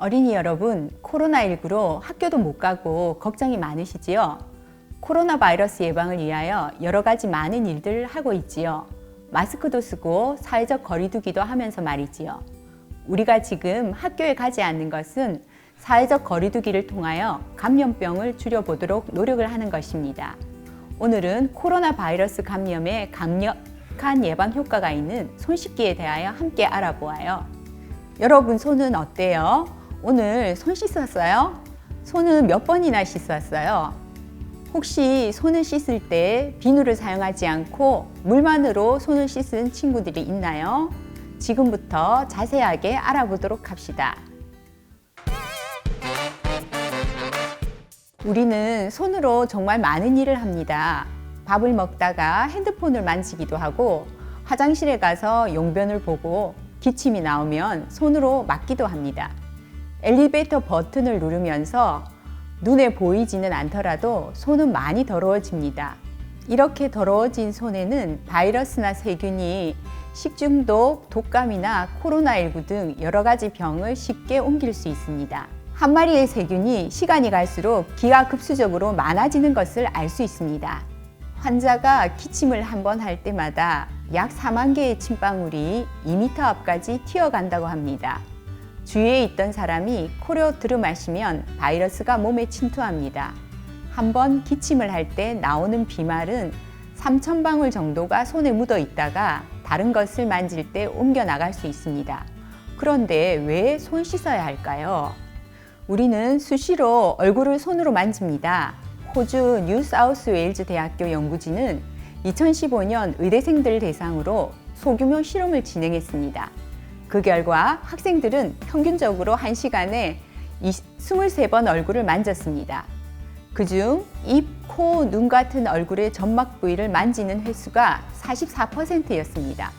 어린이 여러분, 코로나19로 학교도 못 가고 걱정이 많으시지요? 코로나 바이러스 예방을 위하여 여러 가지 많은 일들을 하고 있지요. 마스크도 쓰고 사회적 거리두기도 하면서 말이지요. 우리가 지금 학교에 가지 않는 것은 사회적 거리두기를 통하여 감염병을 줄여보도록 노력을 하는 것입니다. 오늘은 코로나 바이러스 감염에 강력한 예방 효과가 있는 손 씻기에 대하여 함께 알아보아요. 여러분 손은 어때요? 오늘 손 씻었어요? 손은 몇 번이나 씻었어요? 혹시 손을 씻을 때 비누를 사용하지 않고 물만으로 손을 씻은 친구들이 있나요? 지금부터 자세하게 알아보도록 합시다. 우리는 손으로 정말 많은 일을 합니다. 밥을 먹다가 핸드폰을 만지기도 하고, 화장실에 가서 용변을 보고 기침이 나오면 손으로 막기도 합니다. 엘리베이터 버튼을 누르면서 눈에 보이지는 않더라도 손은 많이 더러워집니다. 이렇게 더러워진 손에는 바이러스나 세균이 식중독, 독감이나 코로나19 등 여러 가지 병을 쉽게 옮길 수 있습니다. 한 마리의 세균이 시간이 갈수록 기하급수적으로 많아지는 것을 알 수 있습니다. 환자가 기침을 한 번 할 때마다 약 4만 개의 침방울이 2m 앞까지 튀어간다고 합니다. 주위에 있던 사람이 코로 들이마시면 바이러스가 몸에 침투합니다. 한 번 기침을 할 때 나오는 비말은 3,000방울 정도가 손에 묻어 있다가 다른 것을 만질 때 옮겨 나갈 수 있습니다. 그런데 왜 손 씻어야 할까요? 우리는 수시로 얼굴을 손으로 만집니다. 호주 뉴사우스웨일즈 대학교 연구진은 2015년 의대생들 대상으로 소규모 실험을 진행했습니다. 그 결과 학생들은 평균적으로 1시간에 23번 얼굴을 만졌습니다. 그중 입, 코, 눈 같은 얼굴의 점막 부위를 만지는 횟수가 44%였습니다.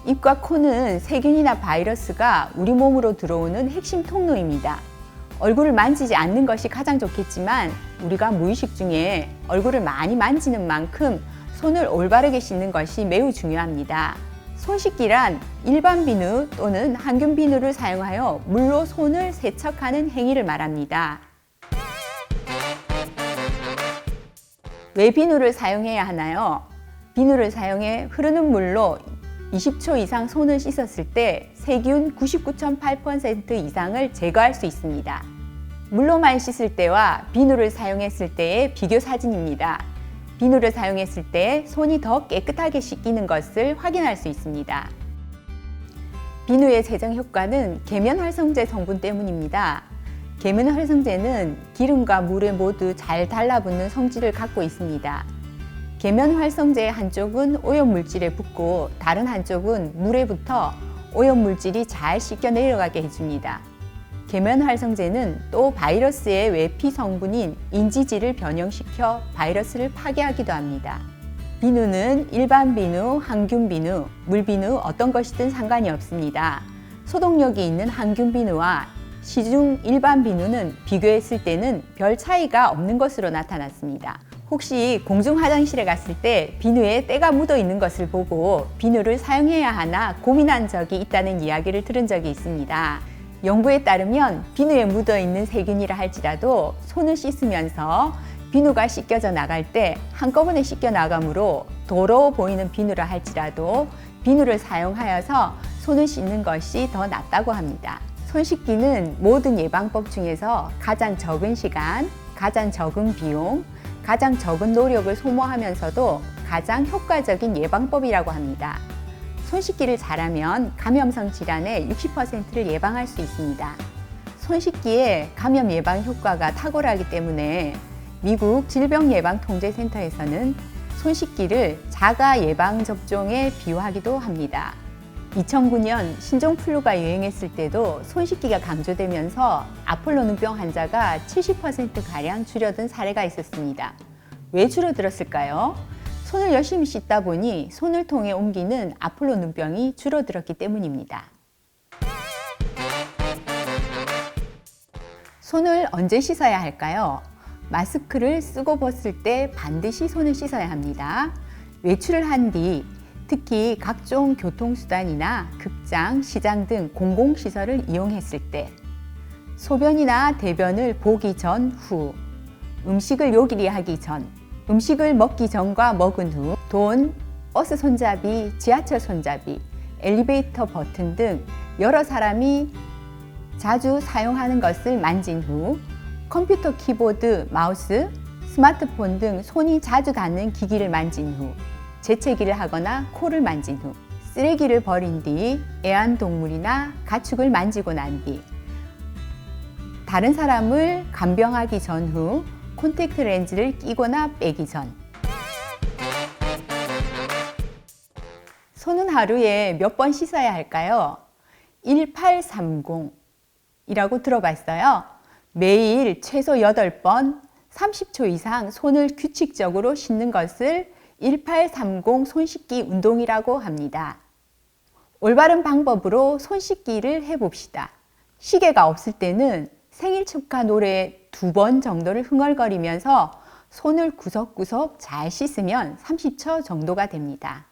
입과 코는 세균이나 바이러스가 우리 몸으로 들어오는 핵심 통로입니다. 얼굴을 만지지 않는 것이 가장 좋겠지만 우리가 무의식 중에 얼굴을 많이 만지는 만큼 손을 올바르게 씻는 것이 매우 중요합니다. 손 씻기란 일반 비누 또는 항균 비누를 사용하여 물로 손을 세척하는 행위를 말합니다. 왜 비누를 사용해야 하나요? 비누를 사용해 흐르는 물로 20초 이상 손을 씻었을 때 세균 99.8% 이상을 제거할 수 있습니다. 물로만 씻을 때와 비누를 사용했을 때의 비교 사진입니다. 비누를 사용했을 때 손이 더 깨끗하게 씻기는 것을 확인할 수 있습니다. 비누의 세정 효과는 계면활성제 성분 때문입니다. 계면활성제는 기름과 물에 모두 잘 달라붙는 성질을 갖고 있습니다. 계면활성제의 한쪽은 오염물질에 붙고 다른 한쪽은 물에 붙어 오염물질이 잘 씻겨 내려가게 해줍니다. 계면활성제는 또 바이러스의 외피 성분인 인지질을 변형시켜 바이러스를 파괴하기도 합니다. 비누는 일반 비누, 항균 비누, 물비누 어떤 것이든 상관이 없습니다. 소독력이 있는 항균 비누와 시중 일반 비누는 비교했을 때는 별 차이가 없는 것으로 나타났습니다. 혹시 공중 화장실에 갔을 때 비누에 때가 묻어 있는 것을 보고 비누를 사용해야 하나 고민한 적이 있다는 이야기를 들은 적이 있습니다. 연구에 따르면 비누에 묻어 있는 세균이라 할지라도 손을 씻으면서 비누가 씻겨져 나갈 때 한꺼번에 씻겨 나가므로 더러워 보이는 비누라 할지라도 비누를 사용하여서 손을 씻는 것이 더 낫다고 합니다. 손 씻기는 모든 예방법 중에서 가장 적은 시간, 가장 적은 비용, 가장 적은 노력을 소모하면서도 가장 효과적인 예방법이라고 합니다. 손 씻기를 잘하면 감염성 질환의 60%를 예방할 수 있습니다. 손 씻기에 감염 예방 효과가 탁월하기 때문에 미국 질병예방통제센터에서는 손 씻기를 자가 예방 접종에 비유하기도 합니다. 2009년 신종플루가 유행했을 때도 손 씻기가 강조되면서 아폴로 눈병 환자가 70%가량 줄어든 사례가 있었습니다. 왜 줄어들었을까요? 손을 열심히 씻다 보니 손을 통해 옮기는 아폴로 눈병이 줄어들었기 때문입니다. 손을 언제 씻어야 할까요? 마스크를 쓰고 벗을 때 반드시 손을 씻어야 합니다. 외출을 한 뒤 특히 각종 교통수단이나 극장, 시장 등 공공시설을 이용했을 때, 소변이나 대변을 보기 전, 후, 음식을 요리를 하기 전, 음식을 먹기 전과 먹은 후, 돈, 버스 손잡이, 지하철 손잡이, 엘리베이터 버튼 등 여러 사람이 자주 사용하는 것을 만진 후, 컴퓨터 키보드, 마우스, 스마트폰 등 손이 자주 닿는 기기를 만진 후, 재채기를 하거나 코를 만진 후, 쓰레기를 버린 뒤, 애완동물이나 가축을 만지고 난 뒤, 다른 사람을 간병하기 전후, 콘택트 렌즈를 끼거나 빼기 전. 손은 하루에 몇 번 씻어야 할까요? 1830이라고 들어봤어요. 매일 최소 8번, 30초 이상 손을 규칙적으로 씻는 것을 1830 손 씻기 운동이라고 합니다. 올바른 방법으로 손 씻기를 해봅시다. 시계가 없을 때는 생일 축하 노래 2번 정도를 흥얼거리면서 손을 구석구석 잘 씻으면 30초 정도가 됩니다.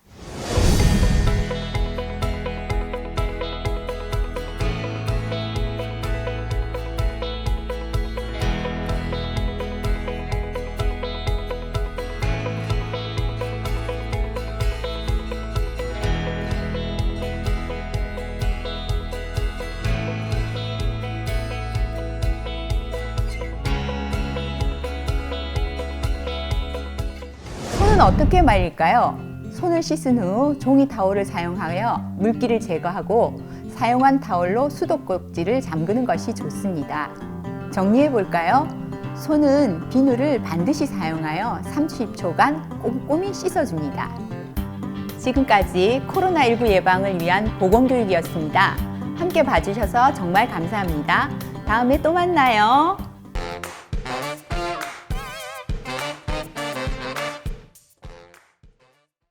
손은 어떻게 말릴까요? 손을 씻은 후 종이 타올을 사용하여 물기를 제거하고 사용한 타올로 수도꼭지를 잠그는 것이 좋습니다. 정리해 볼까요? 손은 비누를 반드시 사용하여 30초간 꼼꼼히 씻어줍니다. 지금까지 코로나19 예방을 위한 보건교육이었습니다. 함께 봐주셔서 정말 감사합니다. 다음에 또 만나요.